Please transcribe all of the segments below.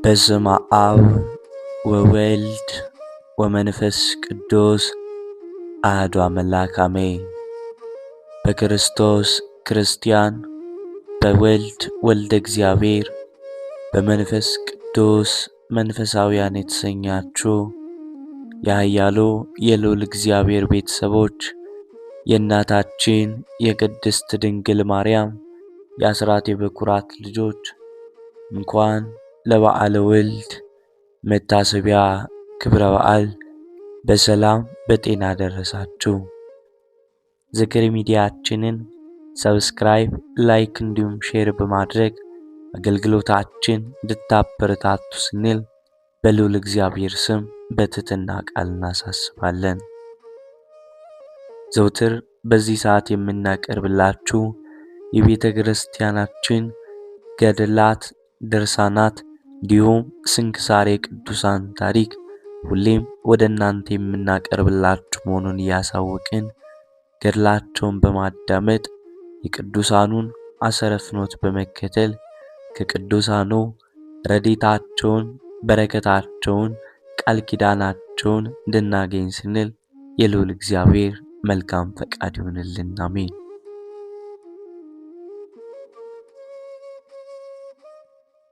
በስመ አብ ወወልድ ወመንፈስ ቅዱስ አሐዱ አምላክ አሜን። በክርስቶስ ክርስቲያን፣ በወልድ ወልደ እግዚአብሔር፣ በመንፈስ ቅዱስ መንፈሳውያን የተሰኛችሁ የኃያሉ የልዑል እግዚአብሔር ቤተሰቦች የእናታችን የቅድስት ድንግል ማርያም የአስራት የበኩራት ልጆች እንኳን ለበዓለ ወልድ መታሰቢያ ክብረ በዓል በሰላም በጤና ደረሳችሁ። ዝክር ሚዲያችንን ሰብስክራይብ፣ ላይክ እንዲሁም ሼር በማድረግ አገልግሎታችን እንድታበረታቱ ስንል በልዑል እግዚአብሔር ስም በትህትና ቃል እናሳስባለን። ዘውትር በዚህ ሰዓት የምናቀርብላችሁ የቤተ ክርስቲያናችን ገድላት፣ ድርሳናት እንዲሁም ስንክሳር የቅዱሳን ታሪክ ሁሌም ወደ እናንተ የምናቀርብላችሁ መሆኑን እያሳወቅን ገድላቸውን በማዳመጥ የቅዱሳኑን አሰረ ፍኖት በመከተል ከቅዱሳኑ ረድኤታቸውን፣ በረከታቸውን፣ ቃል ኪዳናቸውን እንድናገኝ ስንል የልዑል እግዚአብሔር መልካም ፈቃድ ይሁንልን። አሜን።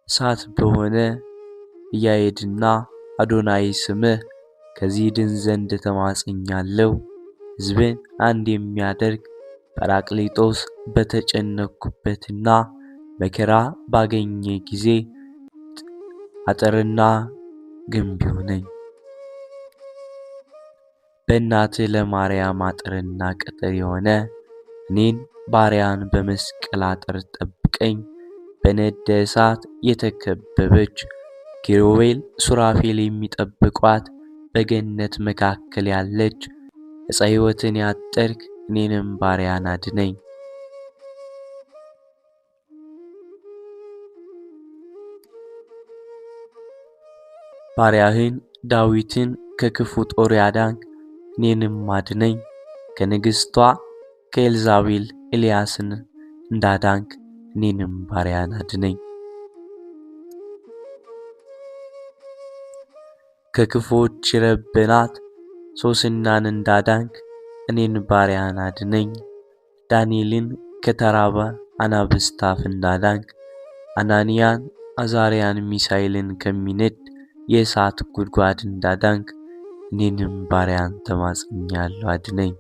እሳት በሆነ ኢያዔድና አዶናይ ስምህ ከዚህ ድን ዘንድ ተማጽኛለሁ። ሕዝብን አንድ የሚያደርግ ጰራቅሊጦስ በተጨነቅኩበትና መከራ ባገኘ ጊዜ አጥርና ግንብ ይሁነኝ። በእናትህ ለማርያም አጥርና ቅጥር የሆነ እኔን ባሪያን በመስቀል አጥር ጠብቀኝ። በነደ እሳት የተከበበች ኪሩቤል ሱራፌል የሚጠብቋት በገነት መካከል ያለች ዕፀ ሕይወትን ያጠርክ እኔንም ባሪያን አድነኝ። ባሪያህን ዳዊትን ከክፉ ጦር ያዳንክ እኔንም አድነኝ። ከንግሥቷ ከኤልዛቤል ኤልያስን እንዳዳንክ እኔንም ባሪያን አድነኝ። ከክፉዎች የረበናት ሶስናን እንዳዳንክ እኔን ባሪያን አድነኝ። ዳንኤልን ከተራበ አናብስት አፍ እንዳዳንክ አናንያን፣ አዛርያን፣ ሚሳኤልን ከሚነድ የእሳት ጉድጓድ እንዳዳንክ እኔንም ባሪያን ተማጽኛለሁ፣ አድነኝ።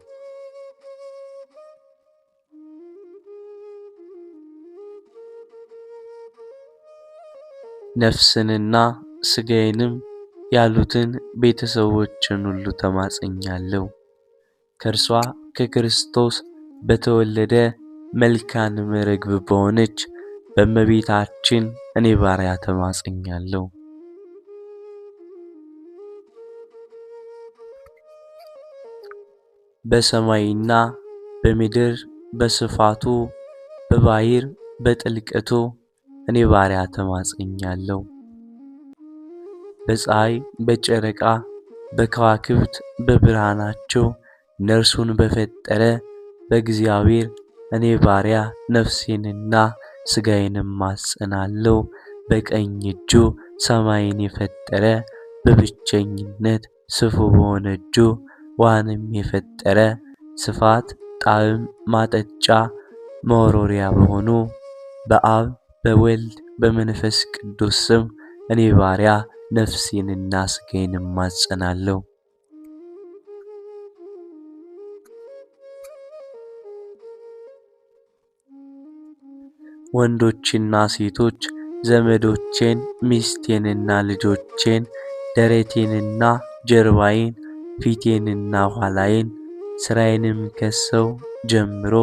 ነፍስንና ሥጋዬንም ያሉትን ቤተሰቦችን ሁሉ ተማጽኛለሁ። ከእርሷ ከክርስቶስ በተወለደ መልካም ርግብ በሆነች በእመቤታችን እኔ ባሪያ ተማጽኛለሁ። በሰማይና በምድር በስፋቱ በባሕር በጥልቀቱ እኔ ባሪያ ተማጽኛለሁ። በፀሐይ በጨረቃ በከዋክብት በብርሃናቸው እነርሱን በፈጠረ በእግዚአብሔር እኔ ባሪያ ነፍሴንና ሥጋዬን እማጸናለሁ። በቀኝ እጁ ሰማይን የፈጠረ በብቸኝነት ስፉ በሆነ እጁ ውሃንም የፈጠረ ስፋት፣ ጣዕም፣ ማጠጫ፣ መወርወሪያ በሆኑ በአብ በወልድ በመንፈስ ቅዱስ ስም እኔ ባሪያ ነፍሴንና ሥጋዬን እማጸናለሁ። ወንዶችና ሴቶች ዘመዶቼን፣ ሚስቴንና ልጆቼን፣ ደረቴንና ጀርባዬን፣ ፊቴንና ኋላዬን፣ ሥራዬንም ከሰው ጀምሮ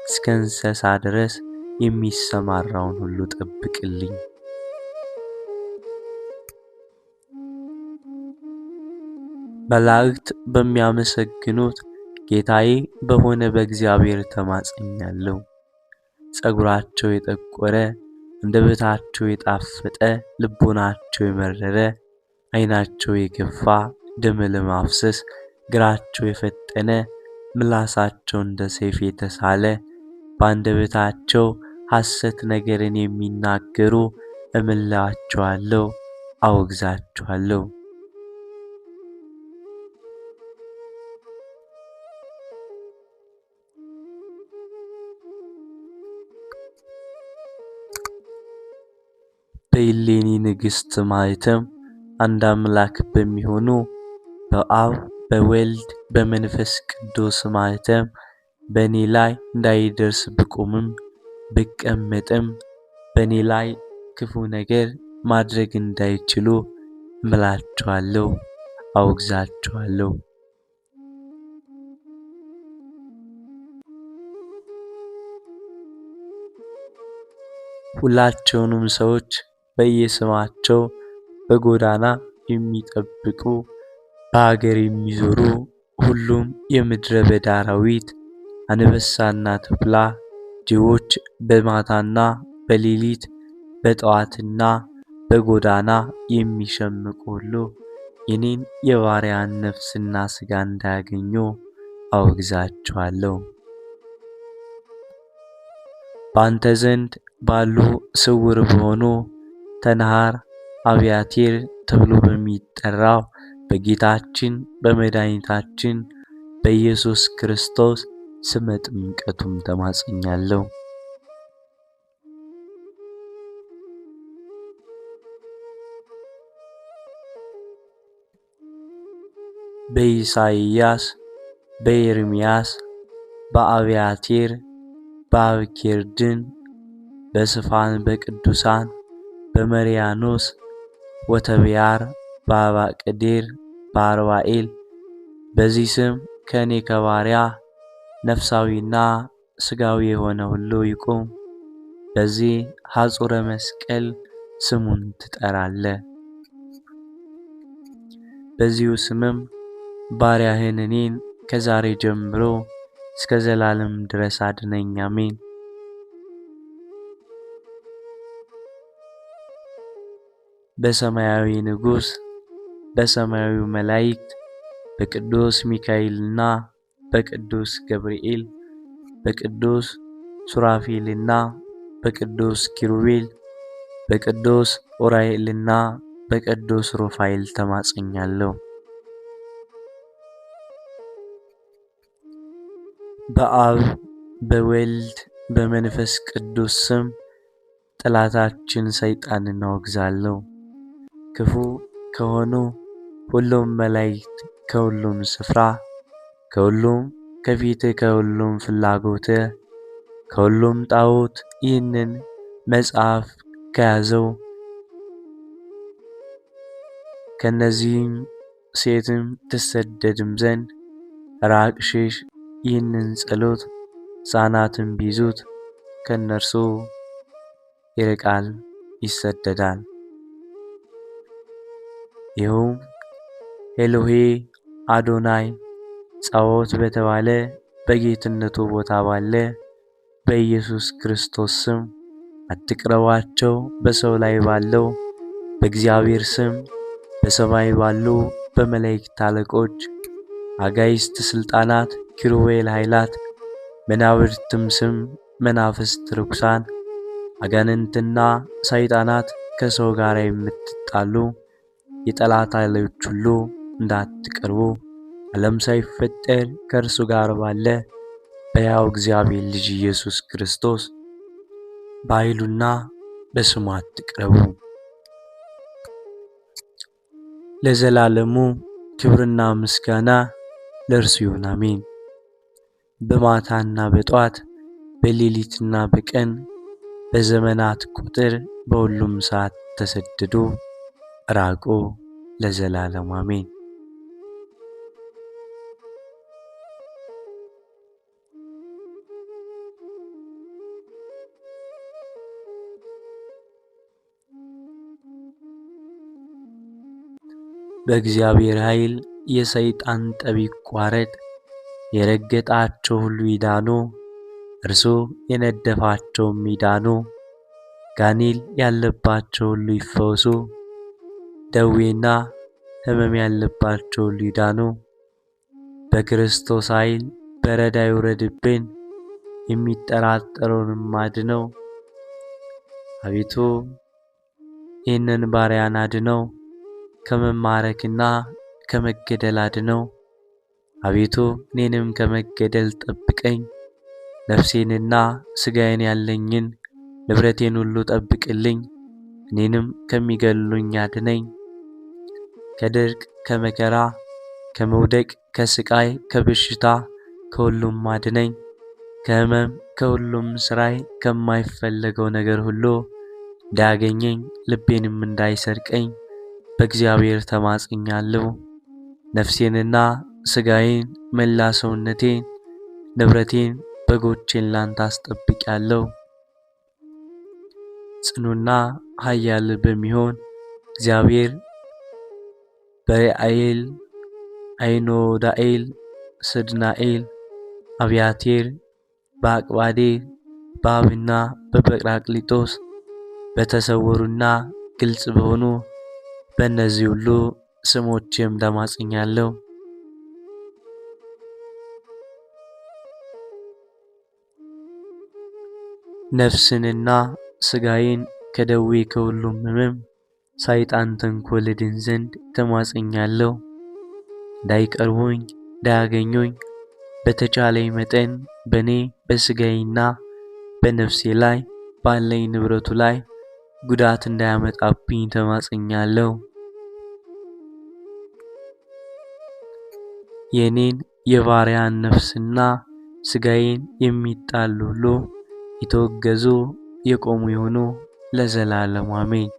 እስከ እንስሳ ድረስ የሚሰማራውን ሁሉ ጠብቅልኝ። መላእክት በሚያመሰግኑት ጌታዬ በሆነ በእግዚአብሔር ተማጽኛለሁ። ፀጉራቸው የጠቆረ አንደበታቸው የጣፈጠ ልቦናቸው የመረረ ዓይናቸው የገፋ ደም ለማፍሰስ እግራቸው የፈጠነ ምላሳቸው እንደ ሰይፍ የተሳለ በአንደበታቸው ሐሰት ነገርን የሚናገሩ እምልላቸዋለሁ። አወግዛችኋለሁ። በእሌኒ ንግሥት ማኅተም አንድ አምላክ በሚሆኑ በአብ በወልድ በመንፈስ ቅዱስ ማኅተም በእኔ ላይ እንዳይደርስ ብቆምም ብቀመጥም በእኔ ላይ ክፉ ነገር ማድረግ እንዳይችሉ እምላችኋለሁ፣ አወግዛችኋለሁ። ሁላቸውንም ሰዎች በየስማቸው በጎዳና የሚጠብቁ በአገር የሚዞሩ ሁሉም የምድረ በዳ አራዊት፣ አንበሳና ተኩላ፣ ጅቦች በማታና በሌሊት በጠዋትና በጎዳና የሚሸምቁ ሁሉ የኔን የባሪያን ነፍስና ሥጋ እንዳያገኙ አወግዛቸዋለሁ። በአንተ ዘንድ ባሉ ስውር በሆኑ ተንሃር አብያቴር ተብሎ በሚጠራው በጌታችን በመድኃኒታችን በኢየሱስ ክርስቶስ ስመ ጥምቀቱም ተማጽኛለሁ። በኢሳይያስ፣ በኤርምያስ፣ በአብያቴር፣ በአብኬርድን፣ በስፋን፣ በቅዱሳን፣ በመርያኖስ ወተብያር፣ በአባቅዴር፣ በአርባኤል በዚህ ስም ከእኔ ከባሪያ ነፍሳዊና ሥጋዊ የሆነ ሁሉ ይቁም። በዚህ ሐጹረ መስቀል ስሙን ትጠራለህ። በዚሁ ስምም ባሪያህን እኔን ከዛሬ ጀምሮ እስከ ዘላለም ድረስ አድነኝ። አሜን። በሰማያዊ ንጉሥ በሰማያዊ መላእክት በቅዱስ ሚካኤልና በቅዱስ ገብርኤል በቅዱስ ሱራፌልና በቅዱስ ኪሩቤል በቅዱስ ኡራኤልና በቅዱስ ሩፋኤል ተማጽኛለሁ። በአብ በወልድ በመንፈስ ቅዱስ ስም ጠላታችን ሰይጣንን አወግዛለሁ። ክፉ ከሆኑ ሁሉም መላእክት ከሁሉም ስፍራ ከሁሉም ከፊትህ ከሁሉም ፍላጎትህ ከሁሉም ጣዖት ይህንን መጽሐፍ ከያዘው ከነዚህም ሴትም ትሰደድም ዘንድ ራቅ፣ ሽሽ። ይህንን ጸሎት ሕፃናትም ቢይዙት ከእነርሱ ይርቃል፣ ይሰደዳል። ይኸውም ኤሎሄ አዶናይ ጸባዖት በተባለ በጌትነቱ ቦታ ባለ በኢየሱስ ክርስቶስ ስም አትቅረቧቸው። በሰው ላይ ባለው በእግዚአብሔር ስም በሰማይ ባሉ በመላእክት አለቆች አጋይስት ሥልጣናት ኪሩቤል ኃይላት መናብርትም ስም መናፍስት ርኩሳን አጋንንትና ሰይጣናት ከሰው ጋር የምትጣሉ የጠላት ኃይሎች ሁሉ እንዳትቀርቡ ዓለም ሳይፈጠር ከእርሱ ጋር ባለ በሕያው እግዚአብሔር ልጅ ኢየሱስ ክርስቶስ በኃይሉና በስሙ አትቅረቡ። ለዘላለሙ ክብርና ምስጋና ለእርሱ ይሁን፣ አሜን። በማታና በጧት በሌሊትና በቀን በዘመናት ቁጥር በሁሉም ሰዓት ተሰደዱ፣ ራቁ፣ ለዘላለሙ አሜን። በእግዚአብሔር ኃይል የሰይጣን ጠብ ይቋረጥ፣ የረገጣቸው ሁሉ ይዳኑ፣ እርሱ የነደፋቸውም ይዳኑ። ጋኔል ያለባቸው ሁሉ ይፈወሱ፣ ደዌና ሕመም ያለባቸው ሁሉ ይዳኑ። በክርስቶስ ኃይል በረዳ ይውረድብን፣ የሚጠራጠረውንም አድነው። አቤቱ ይህንን ባሪያን አድነው፣ ከመማረክና ከመገደል አድነው። አቤቱ እኔንም ከመገደል ጠብቀኝ፣ ነፍሴንና ሥጋዬን ያለኝን ንብረቴን ሁሉ ጠብቅልኝ። እኔንም ከሚገሉኝ አድነኝ። ከድርቅ፣ ከመከራ፣ ከመውደቅ፣ ከስቃይ፣ ከበሽታ ከሁሉም አድነኝ። ከሕመም፣ ከሁሉም ስራይ፣ ከማይፈለገው ነገር ሁሉ እንዳያገኘኝ ልቤንም እንዳይሰርቀኝ በእግዚአብሔር ተማጽኛለሁ። ነፍሴንና ሥጋዬን መላ ሰውነቴን ንብረቴን በጎቼን ላንተ አስጠብቄአለሁ። ጽኑና ኃያል በሚሆን እግዚአብሔር በሪአኤል፣ አይኖዳኤል፣ ስድናኤል፣ አብያቴር፣ በአቅባዴ፣ በአብና በጰራቅሊጦስ በተሰወሩና ግልጽ በሆኑ በእነዚህ ሁሉ ስሞችም ተማጽኛለሁ። ነፍስንና ሥጋዬን ከደዌ ከሁሉም ሕመም ሰይጣን ተንኰል እድን ዘንድ ተማጽኛለሁ። እንዳይቀርቡኝ እንዳያገኙኝ በተቻለኝ መጠን በእኔ በሥጋዬና በነፍሴ ላይ ባለኝ ንብረቱ ላይ ጉዳት እንዳያመጣብኝ ተማጽኛለሁ። የኔን የባሪያን ነፍስና ሥጋዬን የሚጣሉ ሁሉ የተወገዙ የቆሙ ይሁኑ ለዘላለሙ አሜን።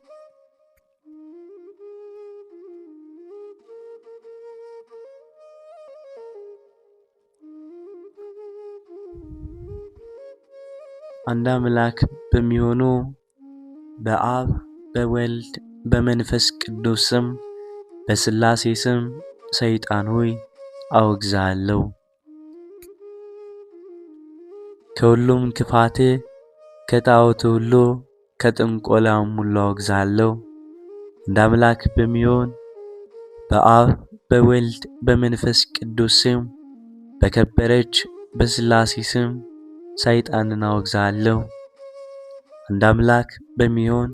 አንድ አምላክ በሚሆኑ በአብ በወልድ በመንፈስ ቅዱስ ስም በሥላሴ ስም ሰይጣን ሆይ አወግዝሃለሁ። ከሁሉም ክፋት ከጣዖት ሁሉ ከጥንቆላም ሁሉ አወግዝሃለሁ። እንደ አምላክ በሚሆን በአብ በወልድ በመንፈስ ቅዱስ ስም በከበረች በሥላሴ ስም ሰይጣንን አወግዝሃለሁ። እንደ አምላክ በሚሆን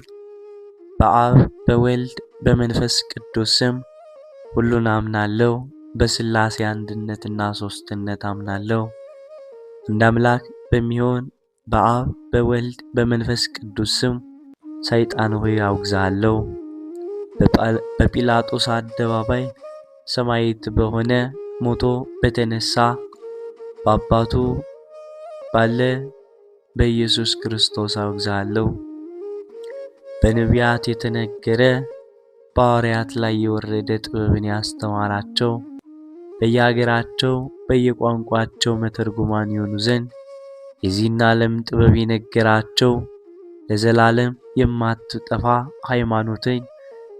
በአብ በወልድ በመንፈስ ቅዱስ ስም ሁሉን አምናለሁ። በሥላሴ አንድነትና ሦስትነት አምናለሁ። እንደ አምላክ በሚሆን በአብ በወልድ በመንፈስ ቅዱስ ስም ሰይጣን ሆይ አወግዝሃለሁ። በጲላጦስ አደባባይ ሰማዕት በሆነ ሞቶ በተነሳ በአባቱ ባለ በኢየሱስ ክርስቶስ አወግዝሃለሁ። በነቢያት የተነገረ በሐዋርያት ላይ የወረደ ጥበብን ያስተማራቸው በየአገራቸው በየቋንቋቸው መተርጉማን የሆኑ ዘንድ የዚህን ዓለም ጥበብ የነገራቸው ለዘላለም የማትጠፋ ሃይማኖትን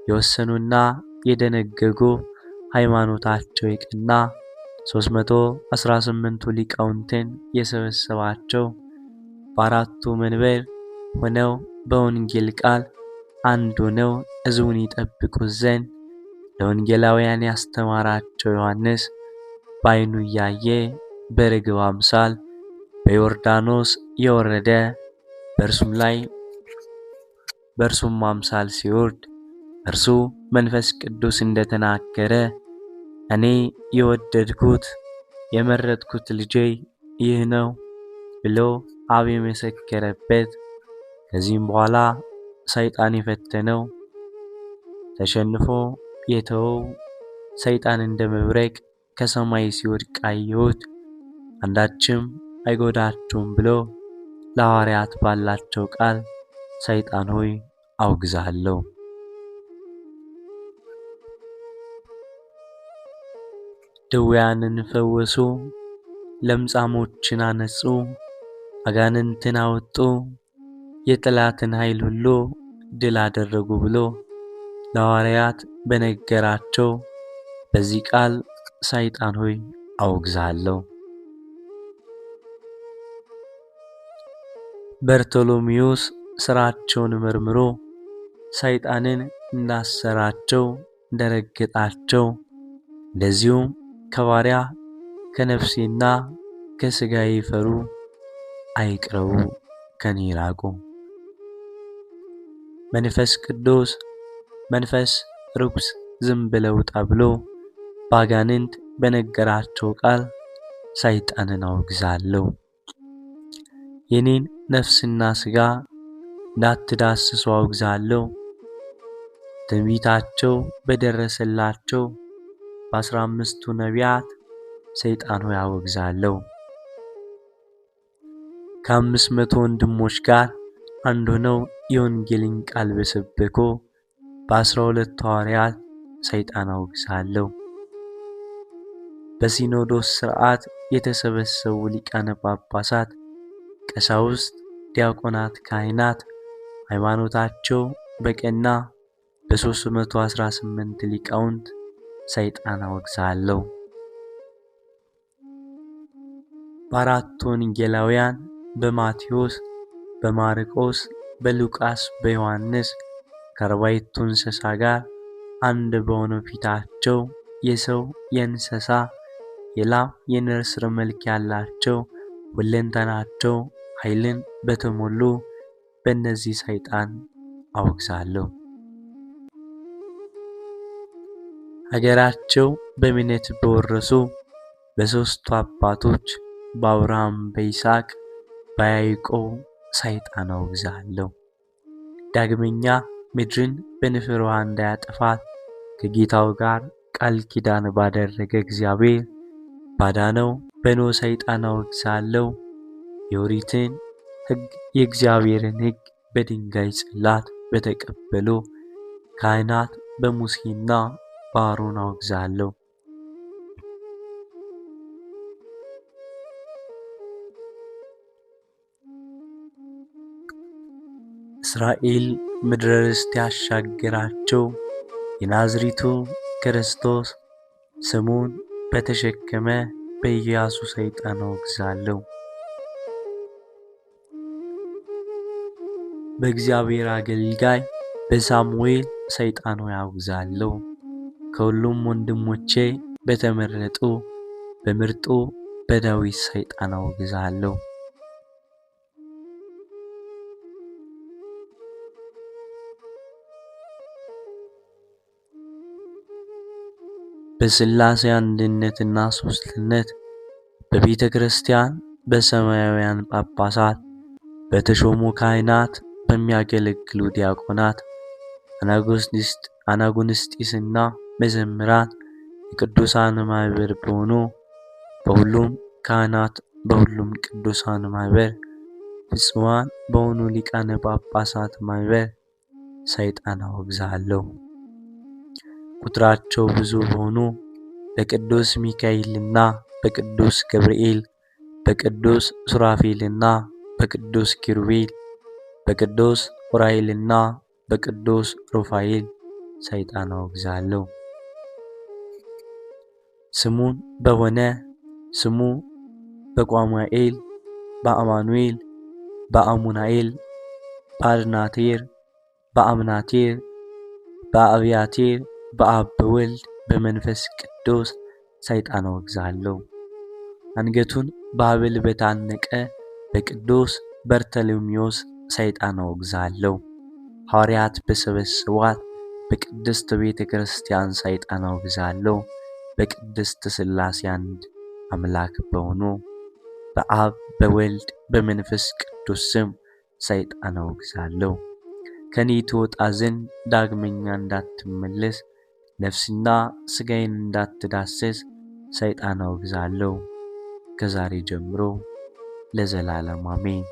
የወሰኑና የደነገጉ ሃይማኖታቸው የቀና 318ቱ ሊቃውንትን የሰበሰባቸው በአራቱ መንበር ሆነው በወንጌል ቃል አንድ ሆነው ሕዝቡን ይጠብቁት ዘንድ ለወንጌላውያን ያስተማራቸው ዮሐንስ በዓይኑ እያየ በርግብ አምሳል በዮርዳኖስ የወረደ በእርሱም አምሳል ሲወርድ እርሱ መንፈስ ቅዱስ እንደተናገረ እኔ የወደድኩት የመረጥኩት ልጄ ይህ ነው ብሎ አብ የመሰከረበት ከዚህም በኋላ ሰይጣን የፈተነው ተሸንፎ የተወው ሰይጣን እንደ መብረቅ ከሰማይ ሲወድቅ አየሁት፣ አንዳችም አይጎዳችሁም ብሎ ለሐዋርያት ባላቸው ቃል ሰይጣን ሆይ አወግዝሃለሁ። ድውያንን ፈወሱ፣ ለምጻሞችን አነጹ፣ አጋንንትን አወጡ፣ የጠላትን ኃይል ሁሉ ድል አደረጉ ብሎ ለሐዋርያት በነገራቸው በዚህ ቃል ሰይጣን ሆይ አወግዝሃለሁ። በርቶሎሜዎስ ሥራቸውን መርምሮ ሰይጣንን እንዳሰራቸው እንደረገጣቸው እንደዚሁም ከባሪያ ከነፍሴና ከሥጋዬ ይፈሩ አይቅረቡ ከኔ ይራቁ። መንፈስ ቅዱስ መንፈስ ርኩስ ዝም ብለው ውጣ ብሎ ባጋንንት በነገራቸው ቃል ሰይጣንን አወግዛለሁ። የኔን ነፍስና ሥጋ እንዳትዳስሱ አወግዛለሁ። ትንቢታቸው በደረሰላቸው በ15ቱ ነቢያት ሰይጣን ሆይ አወግዛለሁ። ከ500 ወንድሞች ጋር አንድ ሆነው የወንጌልን ቃል በሰበኩ በ12ቱ ሐዋርያት ሰይጣን አወግዛለሁ። በሲኖዶስ ሥርዓት የተሰበሰቡ ሊቃነ ጳጳሳት፣ ቀሳውስት፣ ዲያቆናት፣ ካህናት ሃይማኖታቸው በቀና በ318 ሊቃውንት ሰይጣን አወግዛለሁ። በአራቱ ወንጌላውያን በማቴዎስ፣ በማርቆስ፣ በሉቃስ፣ በዮሐንስ ከአርባዕቱ እንስሳ ጋር አንድ በሆነው ፊታቸው የሰው የእንስሳ የላም የንስር መልክ ያላቸው ሁለንተናቸው ኃይልን በተሞሉ በእነዚህ ሰይጣን አወግዛለሁ። ሀገራቸው በእምነት በወረሱ በሦስቱ አባቶች በአብርሃም፣ በይስሐቅ፣ በያዕቆብ ሰይጣን አወግዛለሁ። ዳግመኛ ምድርን በንፍር ውሃ እንዳያጠፋት ከጌታው ጋር ቃል ኪዳን ባደረገ እግዚአብሔር ባዳነው በኖኅ ሰይጣን አወግዛለሁ። የኦሪትን ሕግ የእግዚአብሔርን ሕግ በድንጋይ ጽላት በተቀበሉ ካህናት በሙሴና በአሮን አወግዛለሁ። እስራኤል ምድረ ርስት ያሻገራቸው የናዝሬቱ ክርስቶስ ስሙን በተሸከመ በኢያሱ ሰይጣን አወግዛለሁ። በእግዚአብሔር አገልጋይ በሳሙኤል ሰይጣን ሆይ አወግዛለሁ። ከሁሉም ወንድሞቼ በተመረጡ በምርጡ በዳዊት ሰይጣን አወግዛለሁ። በሥላሴ አንድነትና ሦስትነት በቤተ ክርስቲያን በሰማያውያን ጳጳሳት በተሾሙ ካህናት በሚያገለግሉ ዲያቆናት አናጉንስጢስና መዘምራን የቅዱሳን ማኅበር በሆኑ በሁሉም ካህናት በሁሉም ቅዱሳን ማኅበር ፍጹማን በሆኑ ሊቃነ ጳጳሳት ማኅበር ሰይጣን አወግዛለሁ። ቁጥራቸው ብዙ በሆኑ በቅዱስ ሚካኤልና በቅዱስ ገብርኤል በቅዱስ ሱራፌልና በቅዱስ ኪሩቤል በቅዱስ ዑራኤልና በቅዱስ ሩፋኤል ሰይጣን አወግዛለሁ። ስሙን በሆነ ስሙ በቋሙኤል በአማኑኤል በአሙናኤል በአድናቴር በአምናቴር በአብያቴር በአብ በወልድ በመንፈስ ቅዱስ ሰይጣን አወግዛለሁ። አንገቱን በሐብል በታነቀ በቅዱስ በርተሎሜዎስ ሰይጣን አወግዛለሁ። ሐዋርያት በሰበሰቧት በቅድስት ቤተ ክርስቲያን ሰይጣን አወግዛለሁ። በቅድስት ሥላሴ አንድ አምላክ በሆኑ በአብ በወልድ በመንፈስ ቅዱስ ስም ሰይጣን አወግዛለሁ። ከኔ ትወጣ ዘንድ ዳግመኛ እንዳትመለስ ነፍስና ሥጋዬን እንዳትዳስስ ሰይጣን አወግዛለሁ። ከዛሬ ጀምሮ ለዘላለም አሜን።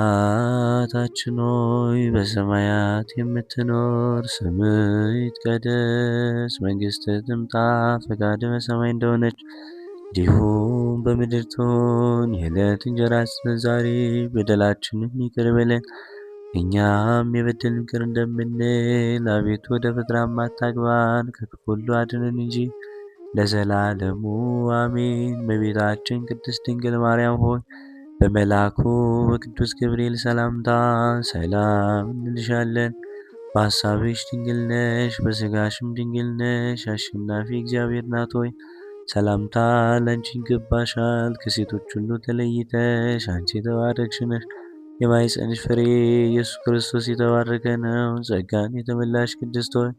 አባታችን ሆይ በሰማያት የምትኖር፣ ስምህ ይትቀደስ፣ መንግሥትህ ትምጣ፣ ፈቃድህ በሰማይ እንደሆነች እንዲሁም በምድር ትሁን። የዕለት እንጀራችንን ዛሬ በደላችንን ይቅር በለን እኛም የበደሉንን ይቅር እንደምንል፣ አቤቱ ወደ ፈተናም አታግባን ከክፉ ሁሉ አድነን እንጂ ለዘላለሙ አሜን። እመቤታችን ቅድስት ድንግል ማርያም ሆይ በመልአኩ በቅዱስ ገብርኤል ሰላምታ ሰላም እንልሻለን። በሐሳብሽ ድንግል ነሽ፣ በሥጋሽም ድንግል ነሽ። አሸናፊ እግዚአብሔር እናት ሆይ ሰላምታ ላንቺ ይገባሻል። ከሴቶች ሁሉ ተለይተሽ አንቺ የተባረክሽ ነሽ። የማኅፀንሽ ፍሬ ኢየሱስ ክርስቶስ የተባረከ ነው። ጸጋን የተመላሽ ቅድስት ሆይ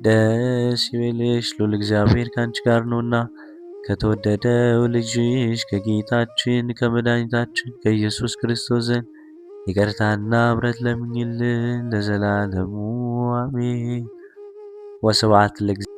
ደስ ይበልሽ፣ ልዑል እግዚአብሔር ከአንቺ ጋር ነውና ከተወደደው ልጅሽ ከጌታችን ከመድኃኒታችን ከኢየሱስ ክርስቶስ ዘንድ ይቅርታና ምሕረት ለምኝልን ለዘላለሙ አሜን። ወስብሐት ለእግዚአብሔር።